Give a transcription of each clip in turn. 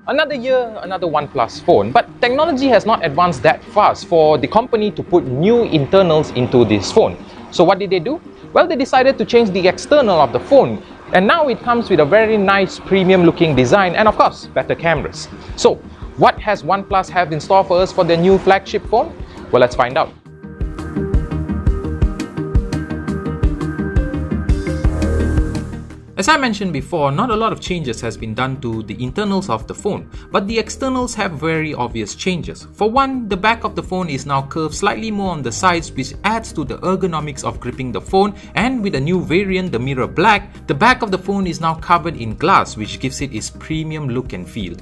Another year, another OnePlus phone, but technology has not advanced that fast for the company to put new internals into this phone. So what did they do? Well, they decided to change the external of the phone, and now it comes with a very nice premium looking design and of course better cameras. So what has OnePlus have in store for us for their new flagship phone? Well, let's find out. As I mentioned before, not a lot of changes has been done to the internals of the phone, but the externals have very obvious changes. For one, the back of the phone is now curved slightly more on the sides, which adds to the ergonomics of gripping the phone, and with a new variant, the mirror black, the back of the phone is now covered in glass, which gives it its premium look and feel.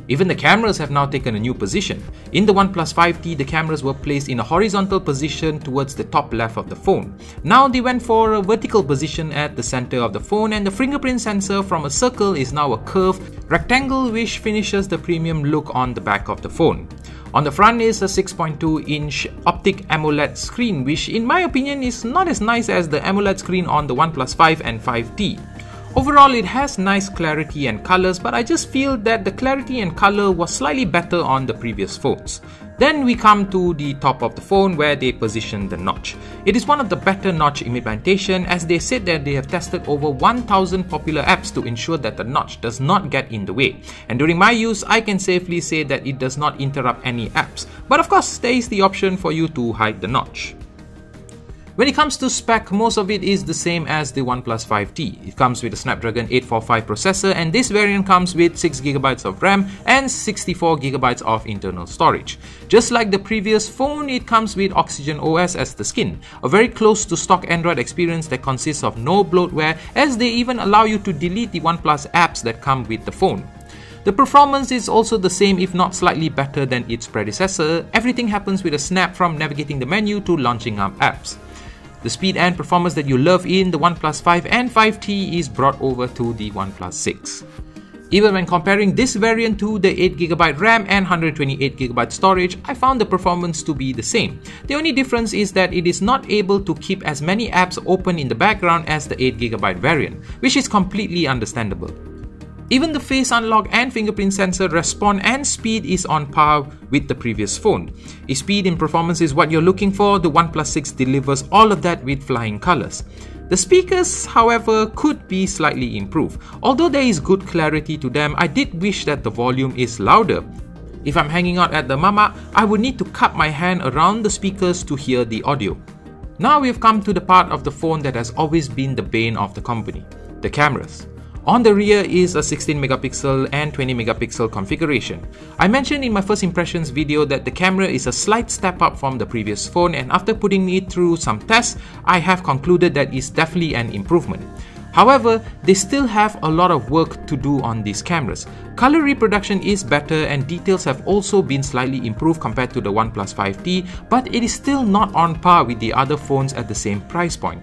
Even the cameras have now taken a new position. In the OnePlus 5T, the cameras were placed in a horizontal position towards the top left of the phone. Now they went for a vertical position at the center of the phone, and the fingerprint sensor from a circle is now a curved rectangle, which finishes the premium look on the back of the phone. On the front is a 6.2-inch optic AMOLED screen, which in my opinion is not as nice as the AMOLED screen on the OnePlus 5 and 5T. Overall, it has nice clarity and colors, but I just feel that the clarity and color was slightly better on the previous phones. Then we come to the top of the phone where they position the notch. It is one of the better notch implementation, as they said that they have tested over 1000 popular apps to ensure that the notch does not get in the way. And during my use, I can safely say that it does not interrupt any apps. But of course, there is the option for you to hide the notch. When it comes to spec, most of it is the same as the OnePlus 5T. It comes with a Snapdragon 845 processor, and this variant comes with 6GB of RAM and 64GB of internal storage. Just like the previous phone, it comes with Oxygen OS as the skin, a very close to stock Android experience that consists of no bloatware, as they even allow you to delete the OnePlus apps that come with the phone. The performance is also the same, if not slightly better than its predecessor. Everything happens with a snap, from navigating the menu to launching up apps. The speed and performance that you love in the OnePlus 5 and 5T is brought over to the OnePlus 6. Even when comparing this variant to the 8GB RAM and 128GB storage, I found the performance to be the same. The only difference is that it is not able to keep as many apps open in the background as the 8GB variant, which is completely understandable. Even the face unlock and fingerprint sensor response and speed is on par with the previous phone. If speed and performance is what you're looking for, the OnePlus 6 delivers all of that with flying colors. The speakers, however, could be slightly improved. Although there is good clarity to them, I did wish that the volume is louder. If I'm hanging out at the mama, I would need to cup my hand around the speakers to hear the audio. Now we've come to the part of the phone that has always been the bane of the company, the cameras. On the rear is a 16MP and 20MP configuration. I mentioned in my first impressions video that the camera is a slight step up from the previous phone, and after putting it through some tests, I have concluded that it's definitely an improvement. However, they still have a lot of work to do on these cameras. Color reproduction is better, and details have also been slightly improved compared to the OnePlus 5T, but it is still not on par with the other phones at the same price point.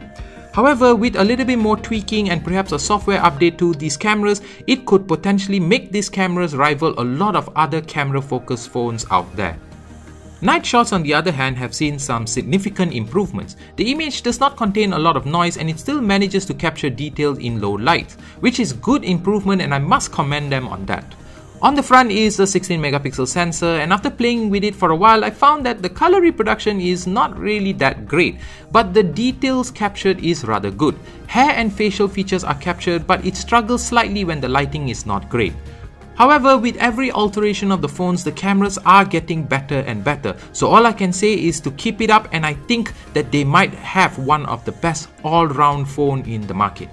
However, with a little bit more tweaking and perhaps a software update to these cameras, it could potentially make these cameras rival a lot of other camera-focused phones out there. Night shots, on the other hand, have seen some significant improvements. The image does not contain a lot of noise, and it still manages to capture details in low light, which is good improvement, and I must commend them on that. On the front is a 16MP sensor, and after playing with it for a while, I found that the color reproduction is not really that great, but the details captured is rather good. Hair and facial features are captured, but it struggles slightly when the lighting is not great. However, with every alteration of the phones, the cameras are getting better and better, so all I can say is to keep it up, and I think that they might have one of the best all-round phone in the market.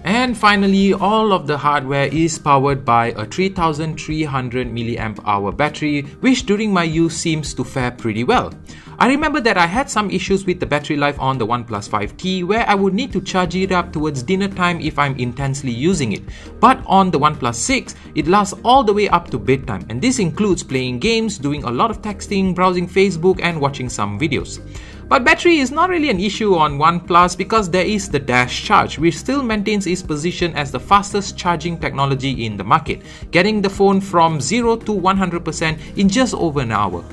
And finally, all of the hardware is powered by a 3300 mAh battery, which during my use seems to fare pretty well. I remember that I had some issues with the battery life on the OnePlus 5T, where I would need to charge it up towards dinner time if I'm intensely using it. But on the OnePlus 6, it lasts all the way up to bedtime, and this includes playing games, doing a lot of texting, browsing Facebook, and watching some videos. But battery is not really an issue on OnePlus, because there is the Dash Charge, which still maintains its position as the fastest charging technology in the market, getting the phone from 0 to 100% in just over an hour.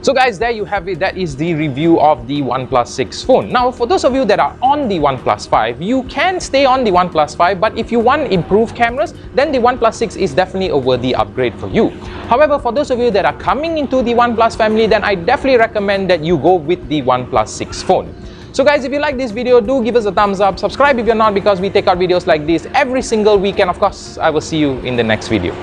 So guys, there you have it. That is the review of the OnePlus 6 phone. Now, for those of you that are on the OnePlus 5, you can stay on the OnePlus 5, but if you want improved cameras, then the OnePlus 6 is definitely a worthy upgrade for you. However, for those of you that are coming into the OnePlus family, then I definitely recommend that you go with the OnePlus 6 phone. So guys, if you like this video, do give us a thumbs up, subscribe if you're not, because we take out videos like this every single week, and of course, I will see you in the next video.